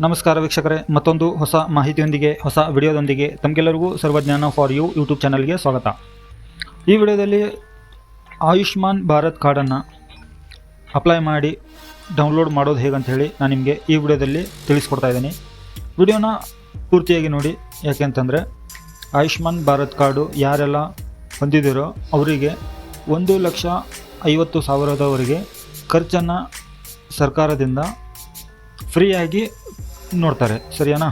ನಮಸ್ಕಾರ ವೀಕ್ಷಕರೇ, ಮತ್ತೊಂದು ಹೊಸ ಮಾಹಿತಿಯೊಂದಿಗೆ ಹೊಸ ವಿಡಿಯೋದೊಂದಿಗೆ ತಮಗೆಲ್ಲರಿಗೂ ಸರ್ವಜ್ಞಾನ ಫಾರ್ ಯು ಯೂಟ್ಯೂಬ್ ಚಾನಲ್ಗೆ ಸ್ವಾಗತ. ಈ ವಿಡಿಯೋದಲ್ಲಿ ಆಯುಷ್ಮಾನ್ ಭಾರತ್ ಕಾರ್ಡನ್ನು ಅಪ್ಲೈ ಮಾಡಿ ಡೌನ್ಲೋಡ್ ಮಾಡೋದು ಹೇಗಂತ ಹೇಳಿ ನಾನು ನಿಮಗೆ ಈ ವಿಡಿಯೋದಲ್ಲಿ ತಿಳಿಸ್ಕೊಡ್ತಾ ಇದ್ದೀನಿ. ವಿಡಿಯೋನ ಪೂರ್ತಿಯಾಗಿ ನೋಡಿ, ಯಾಕೆಂತಂದರೆ ಆಯುಷ್ಮಾನ್ ಭಾರತ್ ಕಾರ್ಡು ಯಾರೆಲ್ಲ ಹೊಂದಿದ್ದೀರೋ ಅವರಿಗೆ 1,50,000 ಖರ್ಚನ್ನು ಸರ್ಕಾರದಿಂದ ಫ್ರೀಯಾಗಿ ನೋಡ್ತಾರೆ. ಸರಿಯಾನಾ?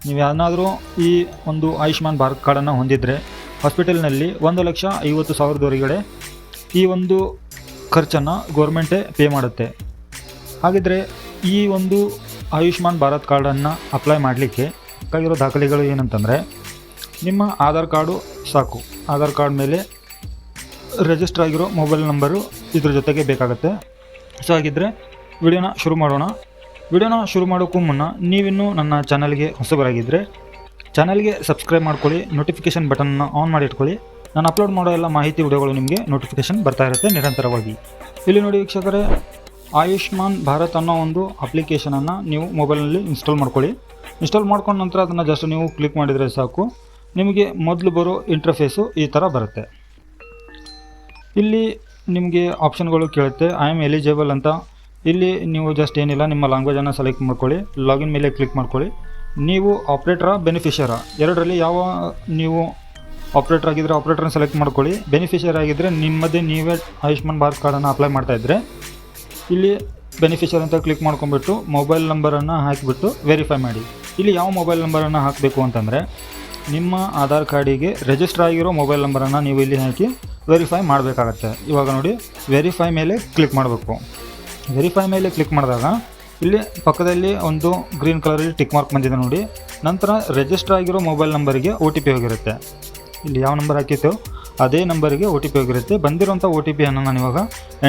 ನೀವು ಯಾರನ್ನಾದರೂ ಈ ಒಂದು ಆಯುಷ್ಮಾನ್ ಭಾರತ್ ಕಾರ್ಡನ್ನು ಹೊಂದಿದರೆ ಹಾಸ್ಪಿಟಲ್ನಲ್ಲಿ 1,50,000 ಈ ಒಂದು ಖರ್ಚನ್ನು ಗೌರ್ಮೆಂಟೇ ಪೇ ಮಾಡುತ್ತೆ. ಹಾಗಿದ್ರೆ ಈ ಒಂದು ಆಯುಷ್ಮಾನ್ ಭಾರತ್ ಕಾರ್ಡನ್ನು ಅಪ್ಲೈ ಮಾಡಲಿಕ್ಕೆ ಬೇಕಾಗಿರೋ ದಾಖಲೆಗಳು ಏನಂತಂದರೆ, ನಿಮ್ಮ ಆಧಾರ್ ಕಾರ್ಡು ಸಾಕು. ಆಧಾರ್ ಕಾರ್ಡ್ ಮೇಲೆ ರಿಜಿಸ್ಟರ್ ಆಗಿರೋ ಮೊಬೈಲ್ ನಂಬರು ಇದ್ರ ಜೊತೆಗೆ ಬೇಕಾಗುತ್ತೆ. ಸೊ ಹಾಗಿದ್ದರೆ ವಿಡಿಯೋನ ಶುರು ಮಾಡೋಣ. ವಿಡಿಯೋನ ಶುರು ಮಾಡೋಕ್ಕೂ ಮುನ್ನ ನೀವಿನ್ನೂ ನನ್ನ ಚಾನಲ್ಗೆ ಹೊಸಬರಾಗಿದ್ದರೆ ಚಾನಲ್ಗೆ ಸಬ್ಸ್ಕ್ರೈಬ್ ಮಾಡ್ಕೊಳ್ಳಿ, ನೋಟಿಫಿಕೇಷನ್ ಬಟನ್ನ ಆನ್ ಮಾಡಿ ಇಟ್ಕೊಳ್ಳಿ. ನಾನು ಅಪ್ಲೋಡ್ ಮಾಡೋ ಎಲ್ಲ ಮಾಹಿತಿ ವಿಡಿಯೋಗಳು ನಿಮಗೆ ನೋಟಿಫಿಕೇಷನ್ ಬರ್ತಾ ಇರುತ್ತೆ ನಿರಂತರವಾಗಿ. ಇಲ್ಲಿ ನೋಡಿ ವೀಕ್ಷಕರೇ, ಆಯುಷ್ಮಾನ್ ಭಾರತ್ ಅನ್ನೋ ಒಂದು ಅಪ್ಲಿಕೇಶನನ್ನು ನೀವು ಮೊಬೈಲ್ನಲ್ಲಿ ಇನ್ಸ್ಟಾಲ್ ಮಾಡ್ಕೊಳ್ಳಿ. ಇನ್ಸ್ಟಾಲ್ ಮಾಡ್ಕೊಂಡ ನಂತರ ಅದನ್ನು ಜಸ್ಟ್ ನೀವು ಕ್ಲಿಕ್ ಮಾಡಿದರೆ ಸಾಕು, ನಿಮಗೆ ಮೊದಲು ಬರೋ ಇಂಟರ್ಫೇಸು ಈ ಥರ ಬರುತ್ತೆ. ಇಲ್ಲಿ ನಿಮಗೆ ಆಪ್ಷನ್ಗಳು ಕೇಳುತ್ತೆ. ಐ ಆಮ್ ಎಲಿಜಿಬಲ್ ಅಂತ. ಇಲ್ಲಿ ನೀವು ಜಸ್ಟ್ ಏನಿಲ್ಲ, ನಿಮ್ಮ ಲ್ಯಾಂಗ್ವೇಜನ್ನು ಸೆಲೆಕ್ಟ್ ಮಾಡ್ಕೊಳ್ಳಿ, ಲಾಗಿನ್ ಮೇಲೆ ಕ್ಲಿಕ್ ಮಾಡ್ಕೊಳ್ಳಿ. ನೀವು ಆಪ್ರೇಟರಾ ಬೆನಿಫಿಷಿಯರಾ ಎರಡರಲ್ಲಿ ಯಾವ ನೀವು ಆಪ್ರೇಟರ್ ಆಗಿದ್ದರೆ ಆಪ್ರೇಟರ್ನ ಸೆಲೆಕ್ಟ್ ಮಾಡ್ಕೊಳ್ಳಿ. ಬೆನಿಫಿಷಿಯರ್ ಆಗಿದ್ದರೆ ನಿಮ್ಮದೇ ನೀವೇ ಆಯುಷ್ಮಾನ್ ಭಾರತ್ ಕಾರ್ಡನ್ನು ಅಪ್ಲೈ ಮಾಡ್ತಾಯಿದ್ರೆ ಇಲ್ಲಿ ಬೆನಿಫಿಷಿಯರ್ ಅಂತ ಕ್ಲಿಕ್ ಮಾಡ್ಕೊಂಬಿಟ್ಟು ಮೊಬೈಲ್ ನಂಬರನ್ನು ಹಾಕಿಬಿಟ್ಟು ವೆರಿಫೈ ಮಾಡಿ. ಇಲ್ಲಿ ಯಾವ ಮೊಬೈಲ್ ನಂಬರನ್ನು ಹಾಕಬೇಕು ಅಂತಂದರೆ, ನಿಮ್ಮ ಆಧಾರ್ ಕಾರ್ಡಿಗೆ ರಿಜಿಸ್ಟರ್ ಆಗಿರೋ ಮೊಬೈಲ್ ನಂಬರನ್ನು ನೀವು ಇಲ್ಲಿ ಹಾಕಿ ವೆರಿಫೈ ಮಾಡಬೇಕಾಗತ್ತೆ. ಇವಾಗ ನೋಡಿ, ವೆರಿಫೈ ಮೇಲೆ ಕ್ಲಿಕ್ ಮಾಡಬೇಕು. ವೆರಿಫೈ ಮೇಲೆ ಕ್ಲಿಕ್ ಮಾಡಿದಾಗ ಇಲ್ಲಿ ಪಕ್ಕದಲ್ಲಿ ಒಂದು ಗ್ರೀನ್ ಕಲರಲ್ಲಿ ಟಿಕ್ ಮಾರ್ಕ್ ಬಂದಿದೆ ನೋಡಿ. ನಂತರ ರಿಜಿಸ್ಟರ್ ಆಗಿರೋ ಮೊಬೈಲ್ ನಂಬರಿಗೆ OTP ಹೋಗಿರುತ್ತೆ. ಇಲ್ಲಿ ಯಾವ ನಂಬರ್ ಹಾಕಿತ್ತೋ ಅದೇ ನಂಬರಿಗೆ OTP ಹೋಗಿರುತ್ತೆ. ಬಂದಿರೋಂಥ OTPಯನ್ನು ನಾನು ಇವಾಗ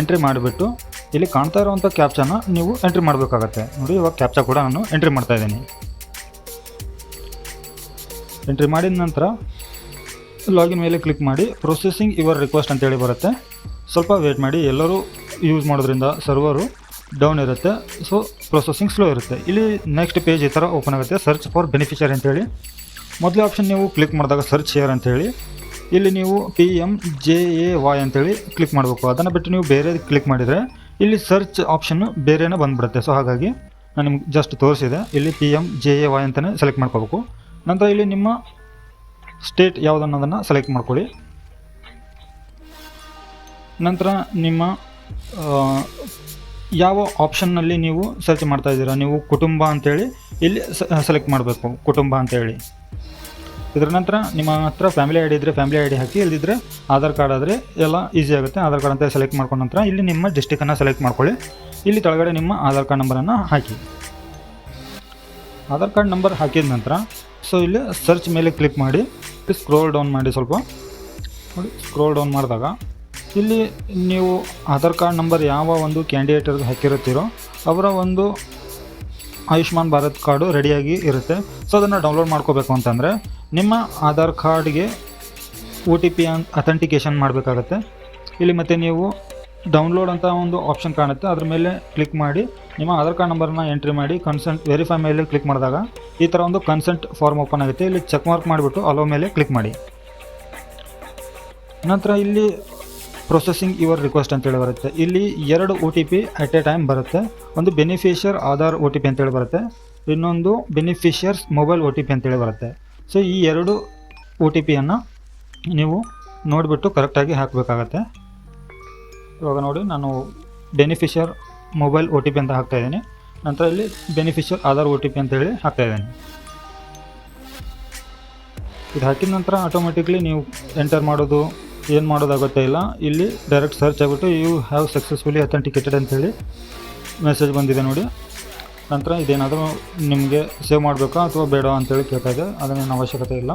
ಎಂಟ್ರಿ ಮಾಡಿಬಿಟ್ಟು ಇಲ್ಲಿ ಕಾಣ್ತಾ ಇರೋವಂಥ ಕ್ಯಾಪ್ಚಾನ ನೀವು ಎಂಟ್ರಿ ಮಾಡಬೇಕಾಗತ್ತೆ. ನೋಡಿ, ಇವಾಗ ಕ್ಯಾಪ್ಚಾ ಕೂಡ ನಾನು ಎಂಟ್ರಿ ಮಾಡ್ತಾಯಿದ್ದೀನಿ. ಎಂಟ್ರಿ ಮಾಡಿದ ನಂತರ ಲಾಗಿನ್ ಮೇಲೆ ಕ್ಲಿಕ್ ಮಾಡಿ ಪ್ರೊಸೆಸಿಂಗ್ ಯುವರ್ ರಿಕ್ವೆಸ್ಟ್ ಅಂತೇಳಿ ಬರುತ್ತೆ. ಸ್ವಲ್ಪ ವೇಟ್ ಮಾಡಿ, ಎಲ್ಲರೂ ಯೂಸ್ ಮಾಡೋದ್ರಿಂದ ಸರ್ವರು ಡೌನ್ ಇರುತ್ತೆ, ಸೊ ಪ್ರೊಸೆಸಿಂಗ್ ಸ್ಲೋ ಇರುತ್ತೆ. ಇಲ್ಲಿ ನೆಕ್ಸ್ಟ್ ಪೇಜ್ ಈ ಥರ ಓಪನ್ ಆಗುತ್ತೆ, ಸರ್ಚ್ ಫಾರ್ ಬೆನಿಫಿಷಿಯರ್ ಅಂತೇಳಿ. ಮೊದಲೇ ಆಪ್ಷನ್ ನೀವು ಕ್ಲಿಕ್ ಮಾಡಿದಾಗ ಸರ್ಚ್ ಶೇರ್ ಅಂತೇಳಿ, ಇಲ್ಲಿ ನೀವು PMJAY ಅಂತೇಳಿ ಕ್ಲಿಕ್ ಮಾಡಬೇಕು. ಅದನ್ನು ಬಿಟ್ಟು ನೀವು ಬೇರೆ ಕ್ಲಿಕ್ ಮಾಡಿದರೆ ಇಲ್ಲಿ ಸರ್ಚ್ ಆಪ್ಷನ್ನು ಬೇರೆನೇ ಬಂದುಬಿಡುತ್ತೆ. ಸೊ ಹಾಗಾಗಿ ನಾನು ನಿಮ್ಗೆ ಜಸ್ಟ್ ತೋರಿಸಿದೆ. ಇಲ್ಲಿ PMJAY ಅಂತಲೇ ಸೆಲೆಕ್ಟ್ ಮಾಡ್ಕೋಬೇಕು. ನಂತರ ಇಲ್ಲಿ ನಿಮ್ಮ ಸ್ಟೇಟ್ ಯಾವುದನ್ನೋದನ್ನು ಸೆಲೆಕ್ಟ್ ಮಾಡ್ಕೊಳ್ಳಿ. ನಂತರ ನಿಮ್ಮ ಯಾವ ಆಪ್ಷನ್ನಲ್ಲಿ ನೀವು ಸರ್ಚ್ ಮಾಡ್ತಾಯಿದ್ದೀರಾ, ನೀವು ಕುಟುಂಬ ಅಂತೇಳಿ ಇಲ್ಲಿ ಸೆಲೆಕ್ಟ್ ಮಾಡಬೇಕು, ಕುಟುಂಬ ಅಂತೇಳಿ. ಇದರ ನಂತರ ನಿಮ್ಮ ಹತ್ರ ಫ್ಯಾಮಿಲಿ ID ಇದ್ದರೆ ಫ್ಯಾಮಿಲಿ ID ಹಾಕಿ, ಇಲ್ಲದಿದ್ದರೆ ಆಧಾರ್ ಕಾರ್ಡ್ ಆದರೆ ಎಲ್ಲ ಈಸಿ ಆಗುತ್ತೆ. ಆಧಾರ್ ಕಾರ್ಡ್ ಅಂತ ಸೆಲೆಕ್ಟ್ ಮಾಡ್ಕೊಂಡ ನಂತರ ಇಲ್ಲಿ ನಿಮ್ಮ ಡಿಸ್ಟಿಕನ್ನು ಸೆಲೆಕ್ಟ್ ಮಾಡ್ಕೊಳ್ಳಿ. ಇಲ್ಲಿ ಕೆಳಗಡೆ ನಿಮ್ಮ ಆಧಾರ್ ಕಾರ್ಡ್ ನಂಬರನ್ನು ಹಾಕಿ. ಆಧಾರ್ ಕಾರ್ಡ್ ನಂಬರ್ ಹಾಕಿದ ನಂತರ ಸೊ ಇಲ್ಲಿ ಸರ್ಚ್ ಮೇಲೆ ಕ್ಲಿಕ್ ಮಾಡಿ ಸ್ಕ್ರೋಲ್ ಡೌನ್ ಮಾಡಿ. ಸ್ವಲ್ಪ ನೋಡಿ, ಸ್ಕ್ರೋಲ್ ಡೌನ್ ಮಾಡಿದಾಗ ಇಲ್ಲಿ ನೀವು ಆಧಾರ್ ಕಾರ್ಡ್ ನಂಬರ್ ಯಾವ ಒಂದು ಕ್ಯಾಂಡಿಡೇಟರ್ಗೆ ಹಾಕಿರುತ್ತೀರೋ ಅವರ ಒಂದು ಆಯುಷ್ಮಾನ್ ಭಾರತ್ ಕಾರ್ಡು ರೆಡಿಯಾಗಿ ಇರುತ್ತೆ. ಸೊ ಅದನ್ನು ಡೌನ್ಲೋಡ್ ಮಾಡ್ಕೋಬೇಕು ಅಂತಂದರೆ ನಿಮ್ಮ ಆಧಾರ್ ಕಾರ್ಡ್ಗೆ OTP ಅಥೆಂಟಿಕೇಷನ್ ಮಾಡಬೇಕಾಗತ್ತೆ. ಇಲ್ಲಿ ಮತ್ತು ನೀವು ಡೌನ್ಲೋಡ್ ಅಂತ ಒಂದು ಆಪ್ಷನ್ ಕಾಣುತ್ತೆ, ಅದ್ರ ಮೇಲೆ ಕ್ಲಿಕ್ ಮಾಡಿ ನಿಮ್ಮ ಆಧಾರ್ ಕಾರ್ಡ್ ನಂಬರನ್ನ ಎಂಟ್ರಿ ಮಾಡಿ ಕನ್ಸೆಂಟ್ ವೆರಿಫೈ ಮೇಲೆ ಕ್ಲಿಕ್ ಮಾಡಿದಾಗ ಈ ಥರ ಒಂದು ಕನ್ಸೆಂಟ್ ಫಾರ್ಮ್ ಓಪನ್ ಆಗುತ್ತೆ. ಇಲ್ಲಿ ಚೆಕ್ ಮಾರ್ಕ್ ಮಾಡಿಬಿಟ್ಟು ಅಲೋ ಮೇಲೆ ಕ್ಲಿಕ್ ಮಾಡಿ. ನಂತರ ಇಲ್ಲಿ ಪ್ರೊಸೆಸಿಂಗ್ ಯುವರ್ ರಿಕ್ವೆಸ್ಟ್ ಅಂತೇಳಿ ಬರುತ್ತೆ. ಇಲ್ಲಿ 2 OTP ಅಟ್ ಎ ಟೈಮ್ ಬರುತ್ತೆ. ಒಂದು ಬೆನಿಫಿಷಿಯರ್ ಆಧಾರ್ OTP ಅಂತೇಳಿ ಬರುತ್ತೆ, ಇನ್ನೊಂದು ಬೆನಿಫಿಷಿಯರ್ಸ್ ಮೊಬೈಲ್ OTP ಅಂತೇಳಿ ಬರುತ್ತೆ. ಸೊ ಈ 2 OTPಯನ್ನು ನೀವು ನೋಡಿಬಿಟ್ಟು ಕರೆಕ್ಟಾಗಿ ಹಾಕಬೇಕಾಗತ್ತೆ. ಇವಾಗ ನೋಡಿ, ನಾನು ಬೆನಿಫಿಷಿಯರ್ ಮೊಬೈಲ್ OTP ಅಂತ ಹಾಕ್ತಾಯಿದ್ದೀನಿ. ನಂತರ ಇಲ್ಲಿ ಬೆನಿಫಿಷಿಯರ್ ಆಧಾರ್ OTP ಅಂತೇಳಿ ಹಾಕ್ತಾಯಿದ್ದೀನಿ. ಇದು ಹಾಕಿದ ನಂತರ ಆಟೋಮೆಟಿಕ್ಲಿ ನೀವು ಎಂಟರ್ ಮಾಡೋದು ಏನು ಮಾಡೋದಾಗುತ್ತೆ ಇಲ್ಲ. ಇಲ್ಲಿ ಡೈರೆಕ್ಟ್ ಸರ್ಚ್ ಆಗಿಬಿಟ್ಟು ಯು ಹ್ಯಾವ್ ಸಕ್ಸಸ್ಫುಲಿ ಅಥೆಂಟಿಕೇಟೆಡ್ ಅಂತೇಳಿ ಮೆಸೇಜ್ ಬಂದಿದೆ ನೋಡಿ. ನಂತರ ಇದೇನಾದರೂ ನಿಮಗೆ ಸೇವ್ ಮಾಡಬೇಕಾ ಅಥವಾ ಬೇಡ ಅಂತೇಳಿ ಕೇಳ್ತಾಯಿದೆ, ಅದನ್ನೇನು ಅವಶ್ಯಕತೆ ಇಲ್ಲ.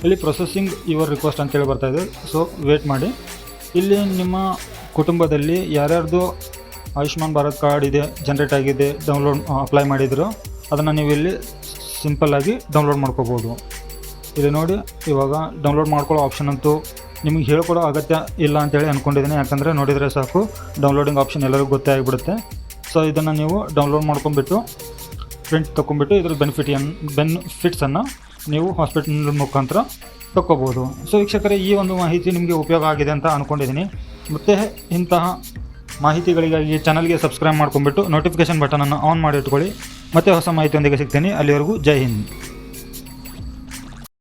ಇಲ್ಲಿ ಪ್ರೊಸೆಸಿಂಗ್ ಯುವರ್ ರಿಕ್ವೆಸ್ಟ್ ಅಂತೇಳಿ ಬರ್ತಾಯಿದೆ. ಸೊ ವೇಟ್ ಮಾಡಿ. ಇಲ್ಲಿ ನಿಮ್ಮ ಕುಟುಂಬದಲ್ಲಿ ಯಾರ್ಯಾರ್ದು ಆಯುಷ್ಮಾನ್ ಭಾರತ್ ಕಾರ್ಡ್ ಇದೆ, ಜನ್ರೇಟ್ ಆಗಿದೆ, ಡೌನ್ಲೋಡ್ ಅಪ್ಲೈ ಮಾಡಿದ್ರು, ಅದನ್ನು ನೀವು ಇಲ್ಲಿ ಸಿಂಪಲ್ಲಾಗಿ ಡೌನ್ಲೋಡ್ ಮಾಡ್ಕೋಬೋದು. ಇಲ್ಲಿ ನೋಡಿ, ಇವಾಗ ಡೌನ್ಲೋಡ್ ಮಾಡ್ಕೊಳ್ಳೋ ಆಪ್ಷನ್ ಅಂತೂ ನಿಮಗೆ ಹೇಳ್ಕೊಡೋ ಅಗತ್ಯ ಇಲ್ಲ ಅಂತೇಳಿ ಅಂದ್ಕೊಂಡಿದ್ದೀನಿ. ಯಾಕಂದರೆ ನೋಡಿದರೆ ಸಾಕು, ಡೌನ್ಲೋಡಿಂಗ್ ಆಪ್ಷನ್ ಎಲ್ಲರಿಗೂ ಗೊತ್ತೇ ಆಗಿಬಿಡುತ್ತೆ. ಸೊ ಇದನ್ನು ನೀವು ಡೌನ್ಲೋಡ್ ಮಾಡ್ಕೊಂಡ್ಬಿಟ್ಟು ಪ್ರಿಂಟ್ ತೊಗೊಂಬಿಟ್ಟು ಇದ್ರ ಬೆನಿಫಿಟ್ಸನ್ನು ನೀವು ಹಾಸ್ಪಿಟಲ್ ಮುಖಾಂತರ ತಗೋಬೋದು. ಸೊ ವೀಕ್ಷಕರೇ, ಈ ಒಂದು ಮಾಹಿತಿ ನಿಮಗೆ ಉಪಯೋಗ ಆಗಿದೆ ಅಂತ ಅಂದ್ಕೊಂಡಿದ್ದೀನಿ. ಮತ್ತು ಇಂತಹ ಮಾಹಿತಿಗಳಿಗಾಗಿ ಚಾನಲ್ಗೆ ಸಬ್ಸ್ಕ್ರೈಬ್ ಮಾಡ್ಕೊಂಬಿಟ್ಟು ನೋಟಿಫಿಕೇಷನ್ ಬಟನನ್ನು ಆನ್ ಮಾಡಿ ಇಟ್ಕೊಳ್ಳಿ. ಮತ್ತೆ ಹೊಸ ಮಾಹಿತಿಯೊಂದಿಗೆ ಸಿಗ್ತೀನಿ. ಅಲ್ಲಿವರೆಗೂ ಜೈ ಹಿಂದ್.